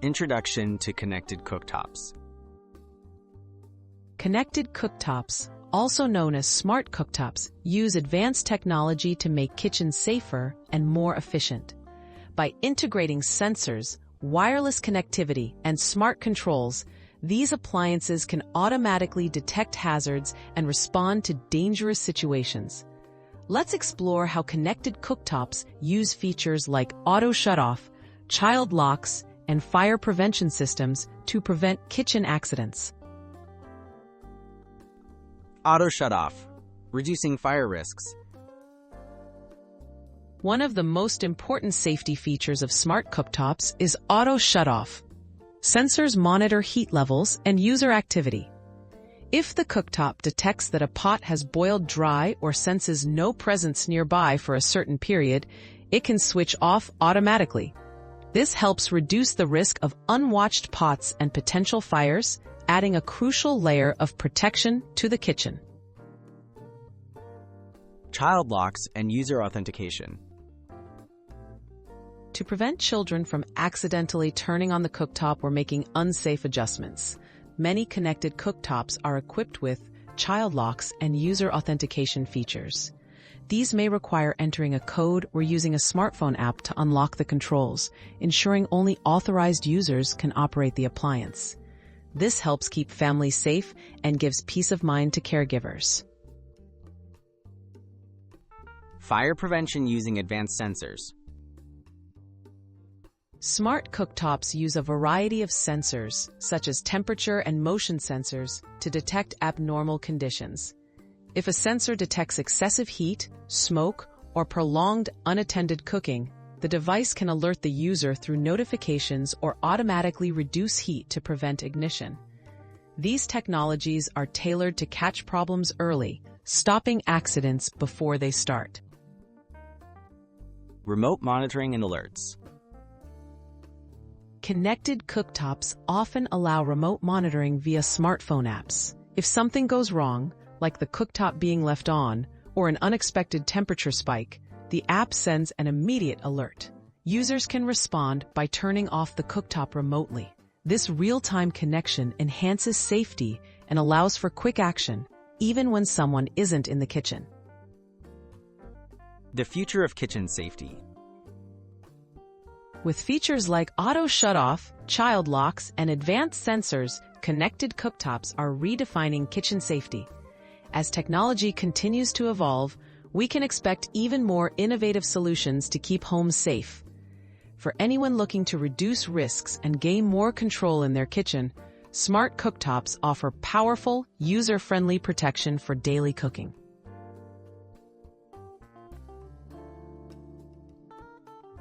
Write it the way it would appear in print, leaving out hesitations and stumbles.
Introduction to Connected Cooktops. Connected cooktops, also known as smart cooktops, use advanced technology to make kitchens safer and more efficient. By integrating sensors, wireless connectivity, and smart controls, these appliances can automatically detect hazards and respond to dangerous situations. Let's explore how connected cooktops use features like auto shutoff, child locks, and fire prevention systems to prevent kitchen accidents. Auto shutoff, reducing fire risks. One of the most important safety features of smart cooktops is auto shutoff. Sensors monitor heat levels and user activity. If the cooktop detects that a pot has boiled dry or senses no presence nearby for a certain period, it can switch off automatically. This helps reduce the risk of unwatched pots and potential fires, adding a crucial layer of protection to the kitchen. Child locks and user authentication. To prevent children from accidentally turning on the cooktop or making unsafe adjustments, many connected cooktops are equipped with child locks and user authentication features. These may require entering a code or using a smartphone app to unlock the controls, ensuring only authorized users can operate the appliance. This helps keep families safe and gives peace of mind to caregivers. Fire prevention using advanced sensors. Smart cooktops use a variety of sensors, such as temperature and motion sensors, to detect abnormal conditions. If a sensor detects excessive heat, smoke, or prolonged unattended cooking, the device can alert the user through notifications or automatically reduce heat to prevent ignition. These technologies are tailored to catch problems early, stopping accidents before they start. Remote monitoring and alerts. Connected cooktops often allow remote monitoring via smartphone apps. If something goes wrong, like the cooktop being left on or an unexpected temperature spike, the app sends an immediate alert. Users can respond by turning off the cooktop remotely. This real-time connection enhances safety and allows for quick action, even when someone isn't in the kitchen. The future of kitchen safety. With features like auto shutoff, child locks, and advanced sensors, connected cooktops are redefining kitchen safety. As technology continues to evolve, we can expect even more innovative solutions to keep homes safe. For anyone looking to reduce risks and gain more control in their kitchen, smart cooktops offer powerful, user-friendly protection for daily cooking.